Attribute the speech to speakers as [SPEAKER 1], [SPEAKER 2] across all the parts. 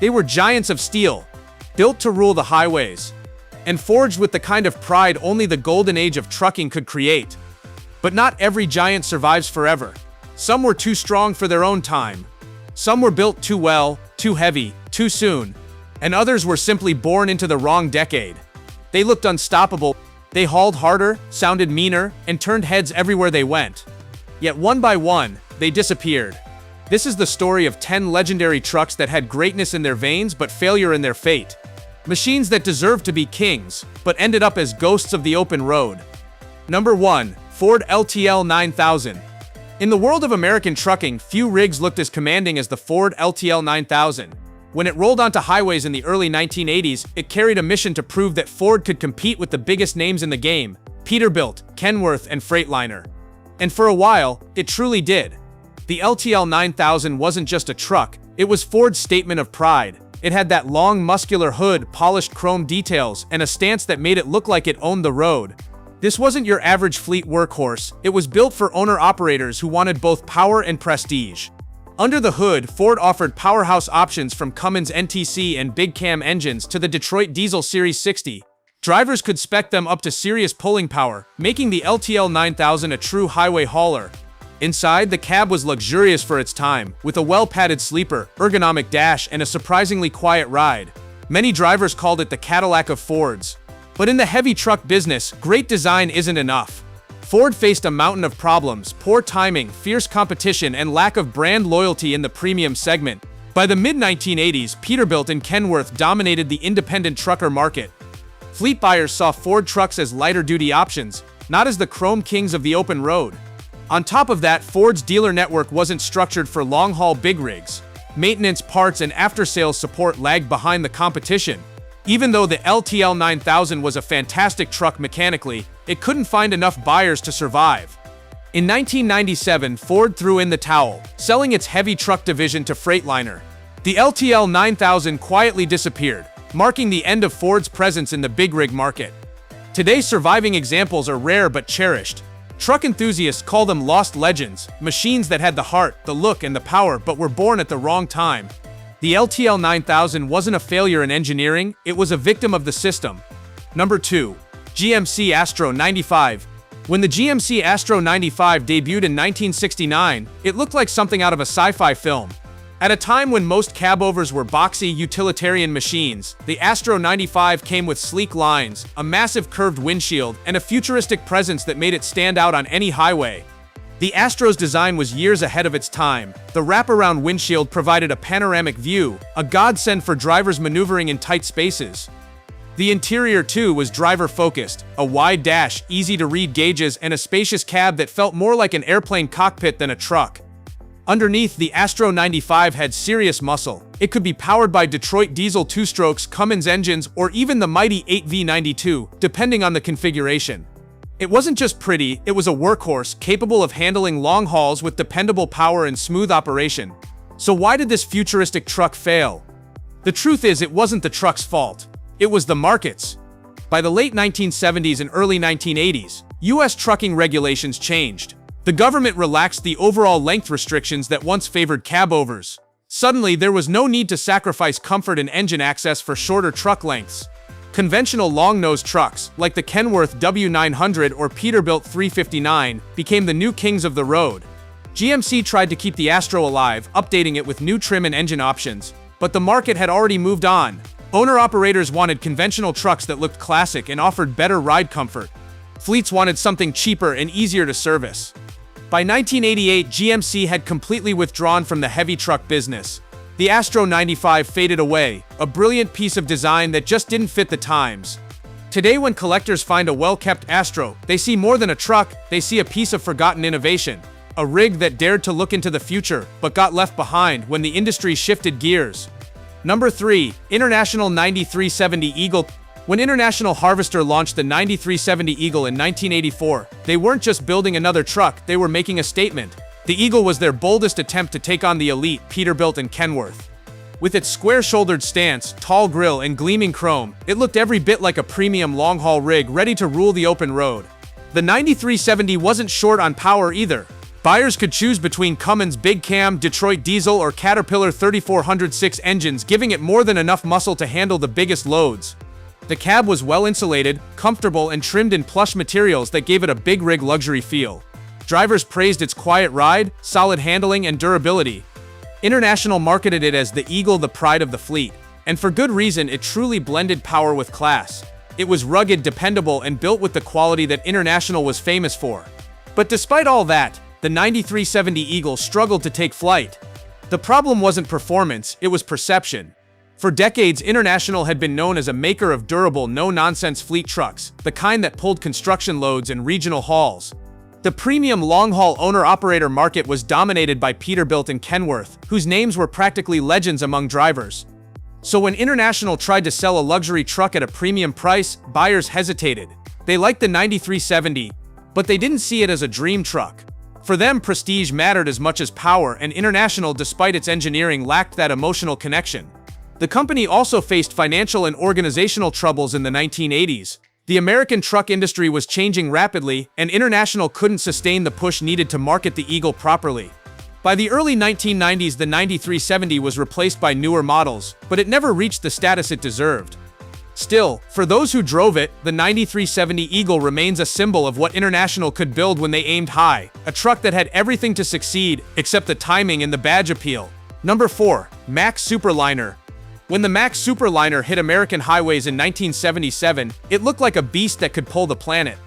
[SPEAKER 1] They were giants of steel, built to rule the highways, and forged with the kind of pride only the golden age of trucking could create. But not every giant survives forever. Some were too strong for their own time. Some were built too well, too heavy, too soon, and others were simply born into the wrong decade. They looked unstoppable, they hauled harder, sounded meaner, and turned heads everywhere they went. Yet one by one, they disappeared. This is the story of 10 legendary trucks that had greatness in their veins but failure in their fate. Machines that deserved to be kings, but ended up as ghosts of the open road. Number 1. Ford LTL-9000. In the world of American trucking, few rigs looked as commanding as the Ford LTL-9000. When it rolled onto highways in the early 1980s, it carried a mission to prove that Ford could compete with the biggest names in the game: Peterbilt, Kenworth, and Freightliner. And for a while, it truly did. The LTL-9000 wasn't just a truck, it was Ford's statement of pride. It had that long, muscular hood, polished chrome details, and a stance that made it look like it owned the road. This wasn't your average fleet workhorse, it was built for owner-operators who wanted both power and prestige. Under the hood, Ford offered powerhouse options from Cummins NTC and big cam engines to the Detroit Diesel Series 60. Drivers could spec them up to serious pulling power, making the LTL-9000 a true highway hauler. Inside, the cab was luxurious for its time, with a well-padded sleeper, ergonomic dash, and a surprisingly quiet ride. Many drivers called it the Cadillac of Fords. But in the heavy truck business, great design isn't enough. Ford faced a mountain of problems: poor timing, fierce competition, and lack of brand loyalty in the premium segment. By the mid-1980s, Peterbilt and Kenworth dominated the independent trucker market. Fleet buyers saw Ford trucks as lighter-duty options, not as the chrome kings of the open road. On top of that, Ford's dealer network wasn't structured for long-haul big rigs. Maintenance, parts, and after-sales support lagged behind the competition. Even though the LTL-9000 was a fantastic truck mechanically, it couldn't find enough buyers to survive. In 1997, Ford threw in the towel, selling its heavy truck division to Freightliner. The LTL-9000 quietly disappeared, marking the end of Ford's presence in the big rig market. Today, surviving examples are rare but cherished. Truck enthusiasts call them lost legends, machines that had the heart, the look, and the power but were born at the wrong time. The LTL-9000 wasn't a failure in engineering, it was a victim of the system. Number 2. GMC Astro 95. When the GMC Astro 95 debuted in 1969, it looked like something out of a sci-fi film. At a time when most cabovers were boxy, utilitarian machines, the Astro 95 came with sleek lines, a massive curved windshield, and a futuristic presence that made it stand out on any highway. The Astro's design was years ahead of its time. The wraparound windshield provided a panoramic view, a godsend for drivers maneuvering in tight spaces. The interior, too, was driver-focused: a wide dash, easy-to-read gauges, and a spacious cab that felt more like an airplane cockpit than a truck. Underneath, the Astro 95 had serious muscle. It could be powered by Detroit Diesel 2-strokes, Cummins engines, or even the mighty 8V92, depending on the configuration. It wasn't just pretty, it was a workhorse capable of handling long hauls with dependable power and smooth operation. So why did this futuristic truck fail? The truth is, it wasn't the truck's fault. It was the market's. By the late 1970s and early 1980s, US trucking regulations changed. The government relaxed the overall length restrictions that once favored cabovers. Suddenly, there was no need to sacrifice comfort and engine access for shorter truck lengths. Conventional long-nosed trucks, like the Kenworth W900 or Peterbilt 359, became the new kings of the road. GMC tried to keep the Astro alive, updating it with new trim and engine options, but the market had already moved on. Owner-operators wanted conventional trucks that looked classic and offered better ride comfort. Fleets wanted something cheaper and easier to service. By 1988, GMC had completely withdrawn from the heavy truck business. The Astro 95 faded away, a brilliant piece of design that just didn't fit the times. Today, when collectors find a well-kept Astro, they see more than a truck, they see a piece of forgotten innovation. A rig that dared to look into the future, but got left behind when the industry shifted gears. Number 3. International 9370 Eagle. When International Harvester launched the 9370 Eagle in 1984, they weren't just building another truck, they were making a statement. The Eagle was their boldest attempt to take on the elite Peterbilt and Kenworth. With its square-shouldered stance, tall grille, and gleaming chrome, it looked every bit like a premium long-haul rig ready to rule the open road. The 9370 wasn't short on power either. Buyers could choose between Cummins Big Cam, Detroit Diesel, or Caterpillar 3406 engines, giving it more than enough muscle to handle the biggest loads. The cab was well insulated, comfortable, and trimmed in plush materials that gave it a big rig luxury feel. Drivers praised its quiet ride, solid handling, and durability. International marketed it as the Eagle, the pride of the fleet. And for good reason, it truly blended power with class. It was rugged, dependable, and built with the quality that International was famous for. But despite all that, the 9370 Eagle struggled to take flight. The problem wasn't performance, it was perception. For decades, International had been known as a maker of durable, no-nonsense fleet trucks, the kind that pulled construction loads and regional hauls. The premium long-haul owner-operator market was dominated by Peterbilt and Kenworth, whose names were practically legends among drivers. So when International tried to sell a luxury truck at a premium price, buyers hesitated. They liked the 9370, but they didn't see it as a dream truck. For them, prestige mattered as much as power, and International, despite its engineering, lacked that emotional connection. The company also faced financial and organizational troubles in the 1980s. The American truck industry was changing rapidly, and International couldn't sustain the push needed to market the Eagle properly. By the early 1990s, the 9370 was replaced by newer models, but it never reached the status it deserved. Still, for those who drove it, the 9370 Eagle remains a symbol of what International could build when they aimed high, a truck that had everything to succeed, except the timing and the badge appeal. Number 4. Mack Super-Liner. When the Mack Super-Liner hit American highways in 1977, it looked like a beast that could pull the planet.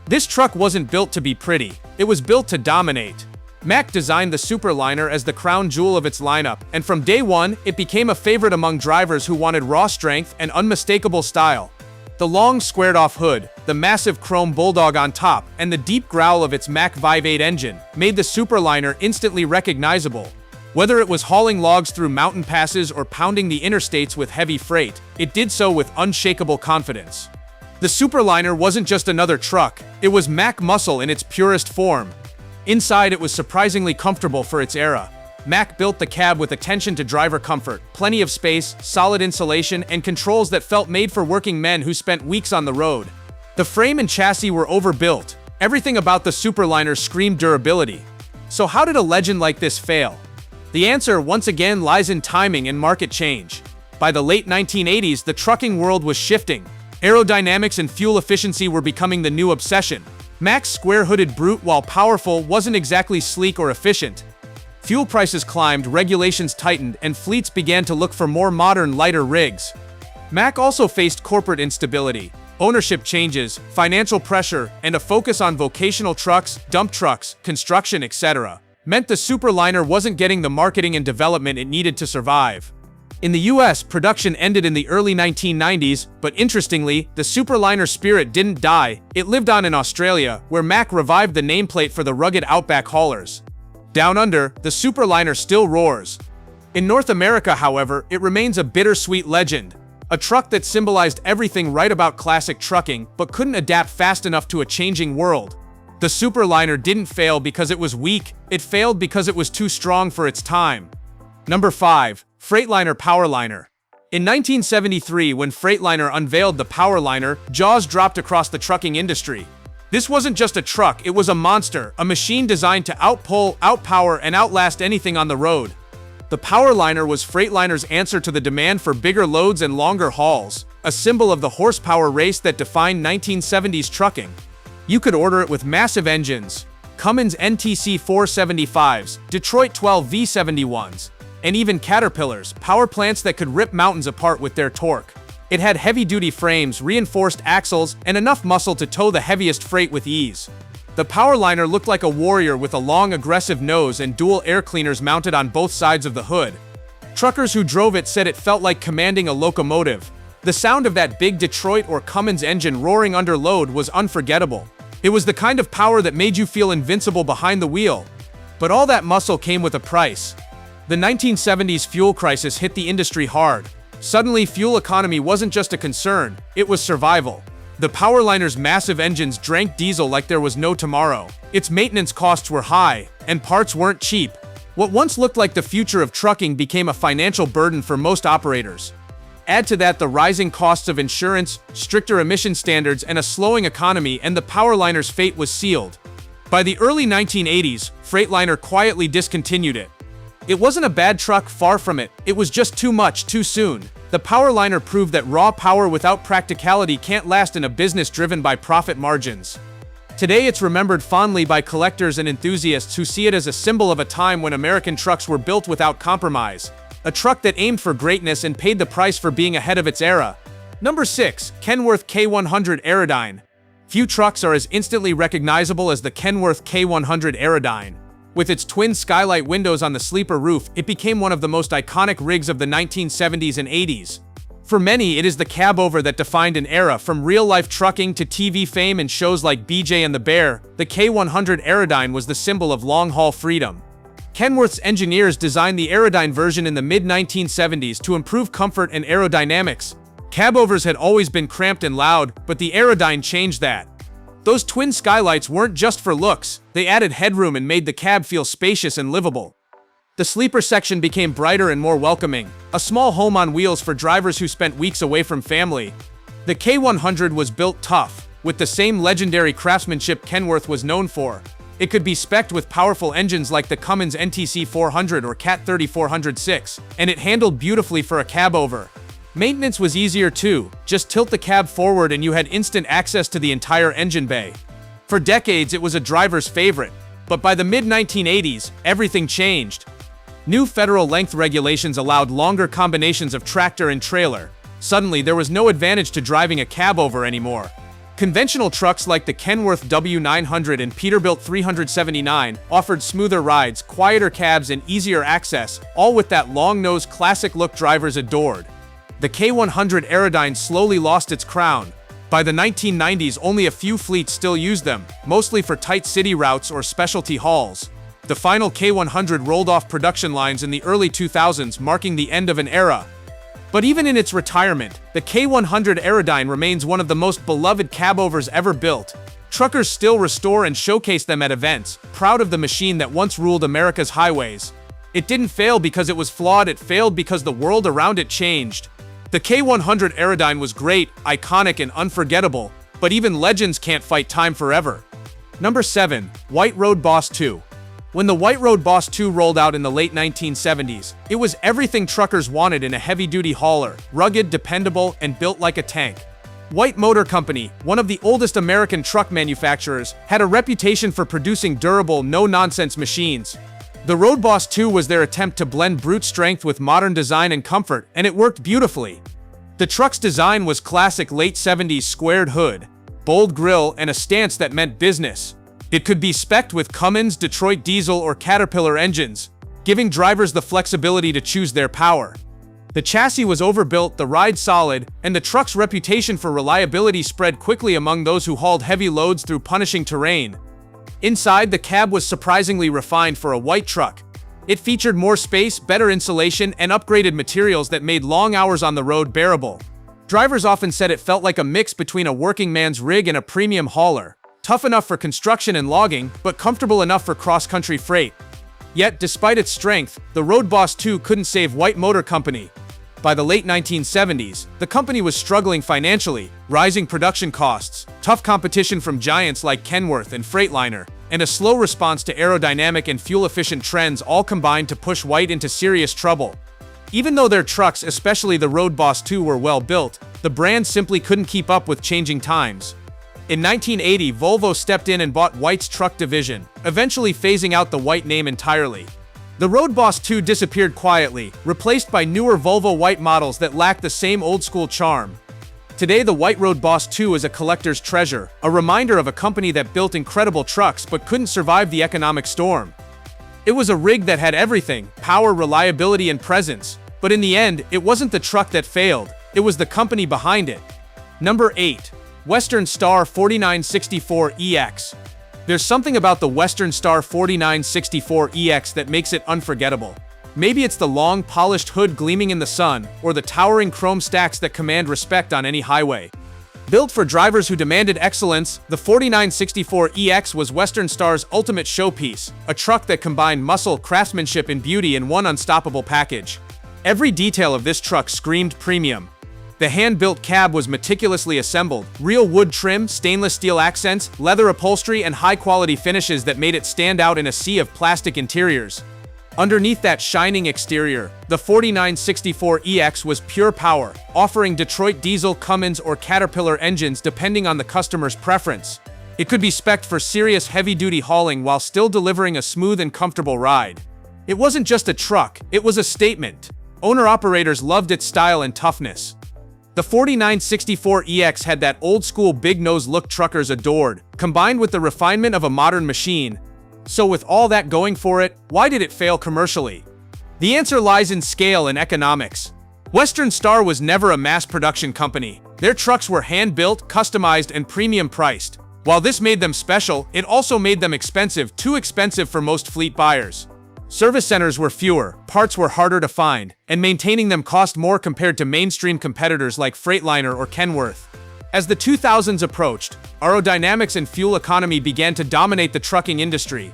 [SPEAKER 1] This truck wasn't built to be pretty, it was built to dominate. Mack designed the Super-Liner as the crown jewel of its lineup, and from day one, it became a favorite among drivers who wanted raw strength and unmistakable style. The long, squared-off hood, the massive chrome bulldog on top, and the deep growl of its Mack V8 engine made the Super-Liner instantly recognizable. Whether it was hauling logs through mountain passes or pounding the interstates with heavy freight, it did so with unshakable confidence. The Super-Liner wasn't just another truck, it was Mack muscle in its purest form. Inside, it was surprisingly comfortable for its era. Mack built the cab with attention to driver comfort, plenty of space, solid insulation, and controls that felt made for working men who spent weeks on the road. The frame and chassis were overbuilt. Everything about the Super-Liner screamed durability. So how did a legend like this fail? The answer, once again, lies in timing and market change. By the late 1980s, the trucking world was shifting. Aerodynamics and fuel efficiency were becoming the new obsession. Mack's square-hooded brute, while powerful, wasn't exactly sleek or efficient. Fuel prices climbed, regulations tightened, and fleets began to look for more modern, lighter rigs. Mack also faced corporate instability. Ownership changes, financial pressure, and a focus on vocational trucks, dump trucks, construction, etc. meant the Super-Liner wasn't getting the marketing and development it needed to survive. In the US, production ended in the early 1990s, but interestingly, the Super-Liner spirit didn't die. It lived on in Australia, where Mack revived the nameplate for the rugged outback haulers. Down under, the Super-Liner still roars. In North America, however, it remains a bittersweet legend. A truck that symbolized everything right about classic trucking, but couldn't adapt fast enough to a changing world. The Super-Liner didn't fail because it was weak, it failed because it was too strong for its time. Number 5. Freightliner Powerliner. In 1973, when Freightliner unveiled the Powerliner, jaws dropped across the trucking industry. This wasn't just a truck, it was a monster, a machine designed to outpull, outpower, and outlast anything on the road. The Powerliner was Freightliner's answer to the demand for bigger loads and longer hauls, a symbol of the horsepower race that defined 1970s trucking. You could order it with massive engines, Cummins NTC 475s, Detroit 12 V71s, and even Caterpillars, power plants that could rip mountains apart with their torque. It had heavy-duty frames, reinforced axles, and enough muscle to tow the heaviest freight with ease. The Powerliner looked like a warrior with a long, aggressive nose and dual air cleaners mounted on both sides of the hood. Truckers who drove it said it felt like commanding a locomotive. The sound of that big Detroit or Cummins engine roaring under load was unforgettable. It was the kind of power that made you feel invincible behind the wheel. But all that muscle came with a price. The 1970s fuel crisis hit the industry hard. Suddenly, fuel economy wasn't just a concern, it was survival. The Powerliner's massive engines drank diesel like there was no tomorrow. Its maintenance costs were high, and parts weren't cheap. What once looked like the future of trucking became a financial burden for most operators. Add to that the rising costs of insurance, stricter emission standards, and a slowing economy, and the Powerliner's fate was sealed. By the early 1980s, Freightliner quietly discontinued it. It wasn't a bad truck, far from it, it was just too much, too soon. The Powerliner proved that raw power without practicality can't last in a business driven by profit margins. Today it's remembered fondly by collectors and enthusiasts who see it as a symbol of a time when American trucks were built without compromise. A truck that aimed for greatness and paid the price for being ahead of its era. Number 6. Kenworth K100 Aerodine. Few trucks are as instantly recognizable as the Kenworth K100 Aerodine. With its twin skylight windows on the sleeper roof, it became one of the most iconic rigs of the 1970s and 80s. For many, it is the cab-over that defined an era. From real-life trucking to TV fame and shows like BJ and the Bear, the K100 Aerodine was the symbol of long-haul freedom. Kenworth's engineers designed the Aerodine version in the mid-1970s to improve comfort and aerodynamics. Cab-overs had always been cramped and loud, but the Aerodine changed that. Those twin skylights weren't just for looks, they added headroom and made the cab feel spacious and livable. The sleeper section became brighter and more welcoming, a small home on wheels for drivers who spent weeks away from family. The K100 was built tough, with the same legendary craftsmanship Kenworth was known for. It could be spec'd with powerful engines like the Cummins NTC 400 or Cat 3406, and it handled beautifully for a cab-over. Maintenance was easier too, just tilt the cab forward and you had instant access to the entire engine bay. For decades it was a driver's favorite, but by the mid-1980s, everything changed. New federal length regulations allowed longer combinations of tractor and trailer. Suddenly, there was no advantage to driving a cab-over anymore. Conventional trucks like the Kenworth W900 and Peterbilt 379 offered smoother rides, quieter cabs, and easier access, all with that long-nosed classic look drivers adored. The K100 Aerodine slowly lost its crown. By the 1990s, only a few fleets still used them, mostly for tight city routes or specialty hauls. The final K100 rolled off production lines in the early 2000s, marking the end of an era. But even in its retirement, the K100 Aerodine remains one of the most beloved cab-overs ever built. Truckers still restore and showcase them at events, proud of the machine that once ruled America's highways. It didn't fail because it was flawed, it failed because the world around it changed. The K100 Aerodine was great, iconic, and unforgettable, but even legends can't fight time forever. Number 7. White Road Boss 2. When the White Road Boss 2 rolled out in the late 1970s, it was everything truckers wanted in a heavy-duty hauler: rugged, dependable, and built like a tank. White Motor Company, one of the oldest American truck manufacturers, had a reputation for producing durable, no-nonsense machines. The Road Boss 2 was their attempt to blend brute strength with modern design and comfort, and it worked beautifully. The truck's design was classic late 70s squared hood, bold grille, and a stance that meant business. It could be spec'd with Cummins, Detroit Diesel, or Caterpillar engines, giving drivers the flexibility to choose their power. The chassis was overbuilt, the ride solid, and the truck's reputation for reliability spread quickly among those who hauled heavy loads through punishing terrain. Inside, the cab was surprisingly refined for a white truck. It featured more space, better insulation, and upgraded materials that made long hours on the road bearable. Drivers often said it felt like a mix between a working man's rig and a premium hauler. Tough enough for construction and logging, but comfortable enough for cross-country freight. Yet, despite its strength, the Road Boss 2 couldn't save White Motor Company. By the late 1970s, the company was struggling financially, rising production costs, tough competition from giants like Kenworth and Freightliner, and a slow response to aerodynamic and fuel-efficient trends all combined to push White into serious trouble. Even though their trucks, especially the Road Boss 2, were well built, the brand simply couldn't keep up with changing times. In 1980, Volvo stepped in and bought White's truck division, eventually phasing out the White name entirely. The Road Boss 2 disappeared quietly, replaced by newer Volvo White models that lacked the same old-school charm. Today, the White Road Boss 2 is a collector's treasure, a reminder of a company that built incredible trucks but couldn't survive the economic storm. It was a rig that had everything: power, reliability, and presence. But in the end, it wasn't the truck that failed, it was the company behind it. Number 8. Western Star 4964EX. There's something about the Western Star 4964EX that makes it unforgettable. Maybe it's the long, polished hood gleaming in the sun, or the towering chrome stacks that command respect on any highway. Built for drivers who demanded excellence, the 4964EX was Western Star's ultimate showpiece, a truck that combined muscle, craftsmanship, and beauty in one unstoppable package. Every detail of this truck screamed premium. The hand-built cab was meticulously assembled, real wood trim, stainless steel accents, leather upholstery, and high-quality finishes that made it stand out in a sea of plastic interiors. Underneath that shining exterior, the 4964EX was pure power, offering Detroit diesel, Cummins, or Caterpillar engines depending on the customer's preference. It could be spec'd for serious heavy-duty hauling while still delivering a smooth and comfortable ride. It wasn't just a truck, it was a statement. Owner-operators loved its style and toughness. The 4964EX had that old-school big-nose look truckers adored, combined with the refinement of a modern machine. So with all that going for it, why did it fail commercially? The answer lies in scale and economics. Western Star was never a mass production company. Their trucks were hand-built, customized, and premium-priced. While this made them special, it also made them expensive, too expensive for most fleet buyers. Service centers were fewer, parts were harder to find, and maintaining them cost more compared to mainstream competitors like Freightliner or Kenworth. As the 2000s approached, aerodynamics and fuel economy began to dominate the trucking industry.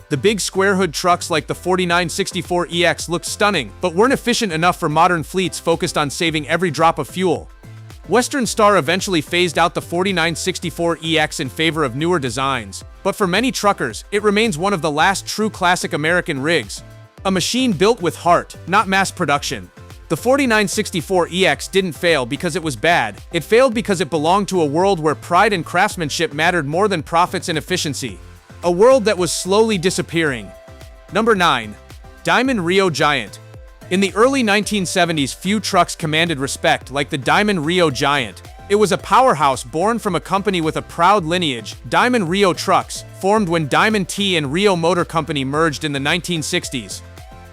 [SPEAKER 1] The big square-hood trucks like the 4964EX looked stunning, but weren't efficient enough for modern fleets focused on saving every drop of fuel. Western Star eventually phased out the 4964EX in favor of newer designs, but for many truckers, it remains one of the last true classic American rigs. A machine built with heart, not mass production. The 4964EX didn't fail because it was bad, it failed because it belonged to a world where pride and craftsmanship mattered more than profits and efficiency. A world that was slowly disappearing. Number 9. Diamond Reo Giant. In the early 1970s, few trucks commanded respect like the Diamond Reo Giant. It was a powerhouse born from a company with a proud lineage. Diamond Reo Trucks, formed when Diamond T and Reo Motor Company merged in the 1960s.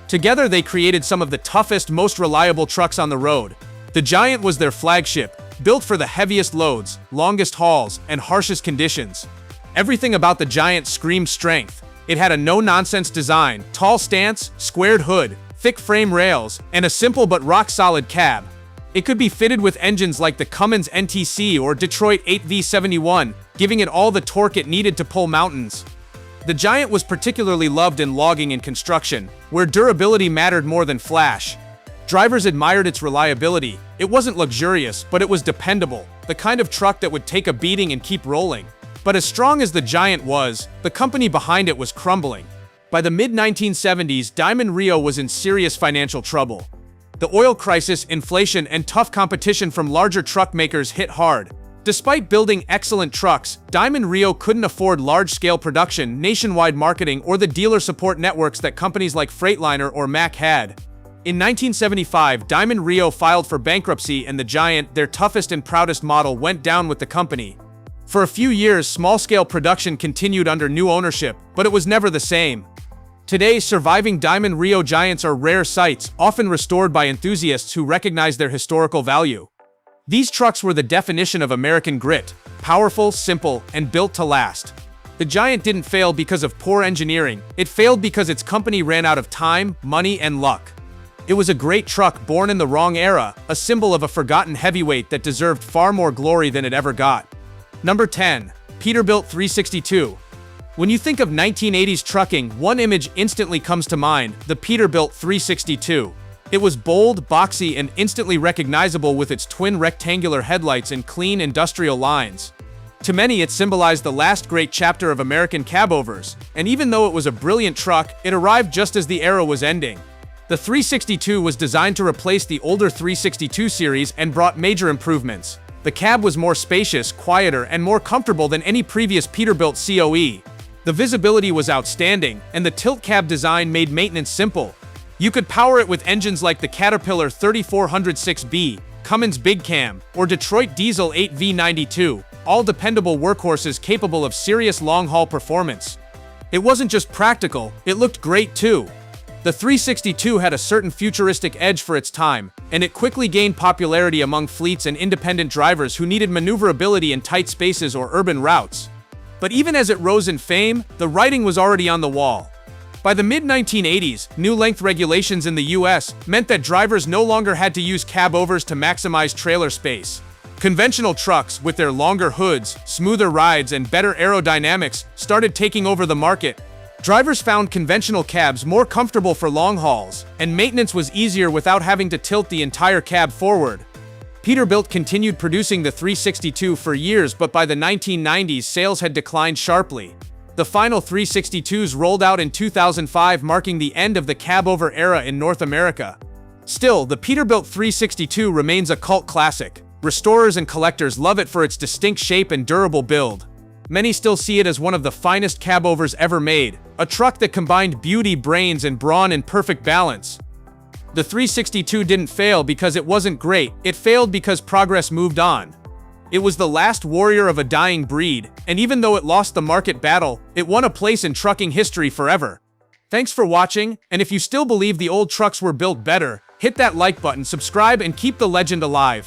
[SPEAKER 1] Together they created some of the toughest, most reliable trucks on the road. The Giant was their flagship, built for the heaviest loads, longest hauls, and harshest conditions. Everything about the Giant screamed strength. It had a no-nonsense design, tall stance, squared hood, thick frame rails, and a simple but rock-solid cab. It could be fitted with engines like the Cummins NTC or Detroit 8V71, giving it all the torque it needed to pull mountains. The Giant was particularly loved in logging and construction, where durability mattered more than flash. Drivers admired its reliability. It wasn't luxurious, but it was dependable, the kind of truck that would take a beating and keep rolling. But as strong as the Giant was, the company behind it was crumbling. By the mid-1970s, Diamond Reo was in serious financial trouble. The oil crisis, inflation, and tough competition from larger truck makers hit hard. Despite building excellent trucks, Diamond Reo couldn't afford large-scale production, nationwide marketing, or the dealer support networks that companies like Freightliner or Mack had. In 1975, Diamond Reo filed for bankruptcy and the Giant, their toughest and proudest model, went down with the company. For a few years, small-scale production continued under new ownership, but it was never the same. Today, surviving Diamond Reo Giants are rare sights, often restored by enthusiasts who recognize their historical value. These trucks were the definition of American grit, powerful, simple, and built to last. The Giant didn't fail because of poor engineering, it failed because its company ran out of time, money, and luck. It was a great truck born in the wrong era, a symbol of a forgotten heavyweight that deserved far more glory than it ever got. Number 10. Peterbilt 362. When you think of 1980s trucking, one image instantly comes to mind, the Peterbilt 362. It was bold, boxy, and instantly recognizable with its twin rectangular headlights and clean industrial lines. To many, it symbolized the last great chapter of American cabovers, and even though it was a brilliant truck, it arrived just as the era was ending. The 362 was designed to replace the older 362 series and brought major improvements. The cab was more spacious, quieter, and more comfortable than any previous Peterbilt COE. The visibility was outstanding, and the tilt cab design made maintenance simple. You could power it with engines like the Caterpillar 3406B, Cummins Big Cam, or Detroit Diesel 8V92, all dependable workhorses capable of serious long-haul performance. It wasn't just practical, it looked great too. The 362 had a certain futuristic edge for its time, and it quickly gained popularity among fleets and independent drivers who needed maneuverability in tight spaces or urban routes. But even as it rose in fame, the writing was already on the wall. By the mid-1980s, new length regulations in the US meant that drivers no longer had to use cab-overs to maximize trailer space. Conventional trucks, with their longer hoods, smoother rides, and better aerodynamics, started taking over the market. Drivers found conventional cabs more comfortable for long hauls, and maintenance was easier without having to tilt the entire cab forward. Peterbilt continued producing the 362 for years, but by the 1990s, sales had declined sharply. The final 362s rolled out in 2005, marking the end of the cab-over era in North America. Still, the Peterbilt 362 remains a cult classic. Restorers and collectors love it for its distinct shape and durable build. Many still see it as one of the finest cab-overs ever made, a truck that combined beauty, brains, and brawn in perfect balance. The 362 didn't fail because it wasn't great, it failed because progress moved on. It was the last warrior of a dying breed, and even though it lost the market battle, it won a place in trucking history forever. Thanks for watching, and if you still believe the old trucks were built better, hit that like button, subscribe, and keep the legend alive.